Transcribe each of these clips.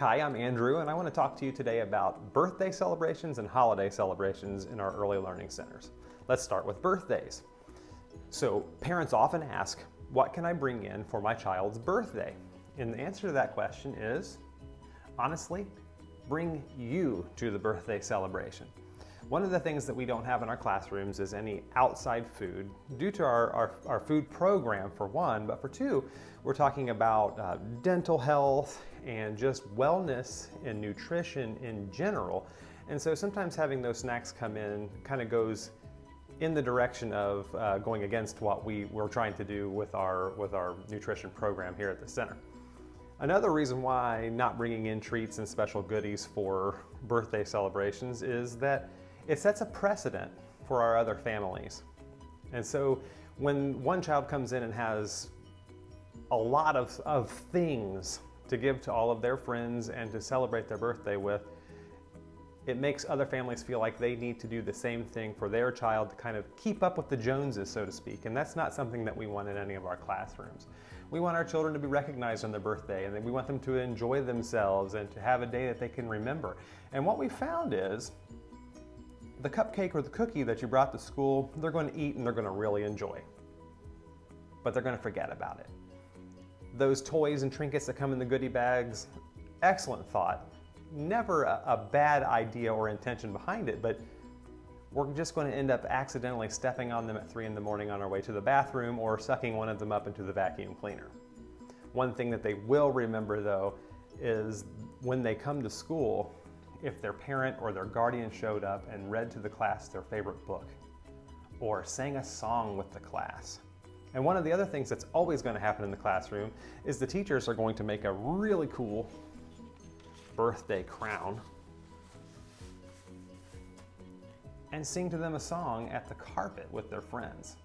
Hi, I'm Andrew, and I want to talk to you today about birthday celebrations and holiday celebrations in our early learning centers. Let's start with birthdays. So parents often ask, what can I bring in for my child's birthday? And the answer to that question is, honestly, bring you to the birthday celebration. One of the things that we don't have in our classrooms is any outside food due to our food program, for one, but for two, we're talking about dental health and just wellness and nutrition in general. And so sometimes having those snacks come in kind of goes in the direction of going against what we're trying to do with our nutrition program here at the center. Another reason why not bringing in treats and special goodies for birthday celebrations is that it sets a precedent for our other families. And so when one child comes in and has a lot of things to give to all of their friends and to celebrate their birthday with, it makes other families feel like they need to do the same thing for their child to kind of keep up with the Joneses, so to speak. And that's not something that we want in any of our classrooms. We want our children to be recognized on their birthday, and then we want them to enjoy themselves and to have a day that they can remember. And what we found is the cupcake or the cookie that you brought to school, they're going to eat and they're going to really enjoy. But they're going to forget about it. Those toys and trinkets that come in the goodie bags, excellent thought. Never a bad idea or intention behind it, but we're just going to end up accidentally stepping on them at 3 in the morning on our way to the bathroom or sucking one of them up into the vacuum cleaner. One thing that they will remember though is when they come to school, if their parent or their guardian showed up and read to the class their favorite book or sang a song with the class. And one of the other things that's always going to happen in the classroom is the teachers are going to make a really cool birthday crown and sing to them a song at the carpet with their friends.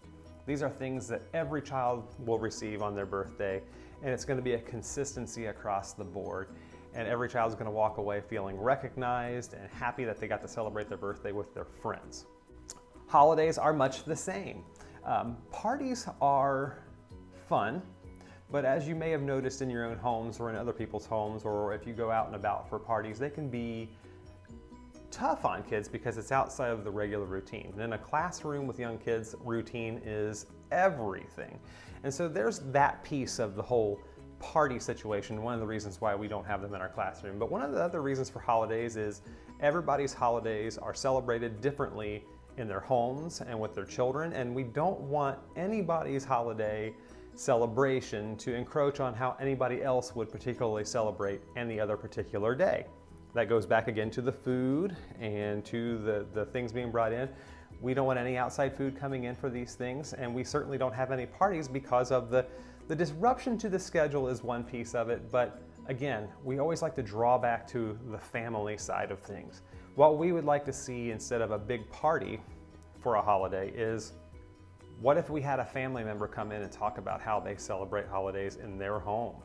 These are things that every child will receive on their birthday, and it's going to be a consistency across the board. And every child is going to walk away feeling recognized and happy that they got to celebrate their birthday with their friends. Holidays are much the same. Parties are fun, but as you may have noticed in your own homes or in other people's homes, or if you go out and about for parties, they can be tough on kids because it's outside of the regular routine. And in a classroom with young kids, routine is everything. And so there's that piece of the whole party situation, one of the reasons why we don't have them in our classroom. But one of the other reasons for holidays is everybody's holidays are celebrated differently in their homes and with their children, and we don't want anybody's holiday celebration to encroach on how anybody else would particularly celebrate any other particular day. That goes back again to the food and to the things being brought in. We don't want any outside food coming in for these things, and we certainly don't have any parties because of the disruption to the schedule is one piece of it, but again, we always like to draw back to the family side of things. What we would like to see instead of a big party for a holiday is, what if we had a family member come in and talk about how they celebrate holidays in their home?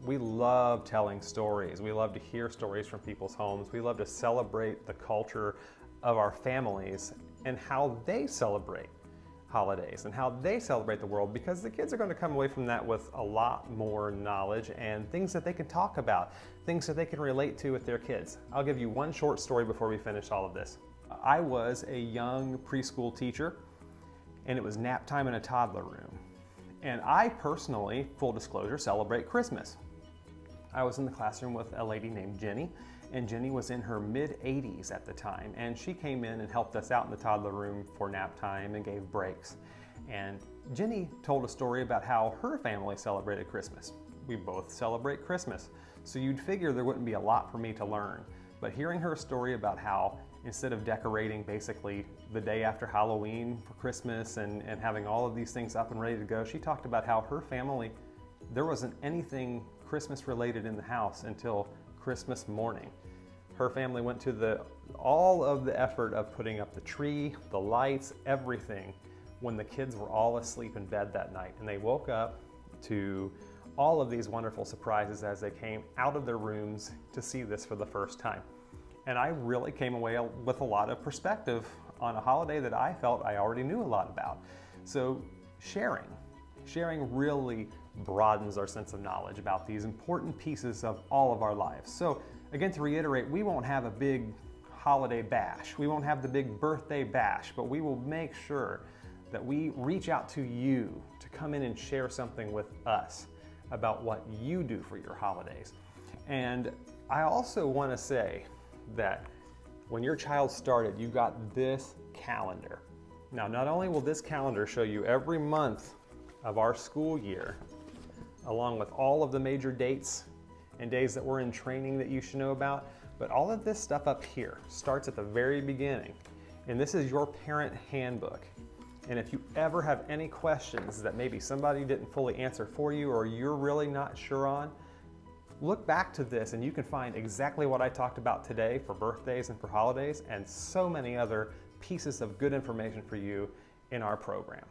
We love telling stories. We love to hear stories from people's homes. We love to celebrate the culture of our families and how they celebrate holidays and how they celebrate the world, because the kids are going to come away from that with a lot more knowledge and things that they can talk about, things that they can relate to with their kids. I'll give you one short story before we finish all of this. I was a young preschool teacher, and it was nap time in a toddler room. And I personally, full disclosure, celebrate Christmas. I was in the classroom with a lady named Jenny, and Jenny was in her mid-80s at the time, and she came in and helped us out in the toddler room for nap time and gave breaks. And Jenny told a story about how her family celebrated Christmas. We both celebrate Christmas, so you'd figure there wouldn't be a lot for me to learn. But hearing her story about how instead of decorating basically the day after Halloween for Christmas and having all of these things up and ready to go, she talked about how her family, there wasn't anything Christmas related in the house until Christmas morning. Her family went to all of the effort of putting up the tree, the lights, everything, when the kids were all asleep in bed that night. And they woke up to all of these wonderful surprises as they came out of their rooms to see this for the first time. And I really came away with a lot of perspective on a holiday that I felt I already knew a lot about. So sharing Sharing really broadens our sense of knowledge about these important pieces of all of our lives. So again, to reiterate, we won't have a big holiday bash. We won't have the big birthday bash, but we will make sure that we reach out to you to come in and share something with us about what you do for your holidays. And I also want to say that when your child started, you got this calendar. Now, not only will this calendar show you every month of our school year, along with all of the major dates and days that we're in training that you should know about, but all of this stuff up here starts at the very beginning. And this is your parent handbook. And if you ever have any questions that maybe somebody didn't fully answer for you or you're really not sure on, look back to this and you can find exactly what I talked about today for birthdays and for holidays and so many other pieces of good information for you in our program.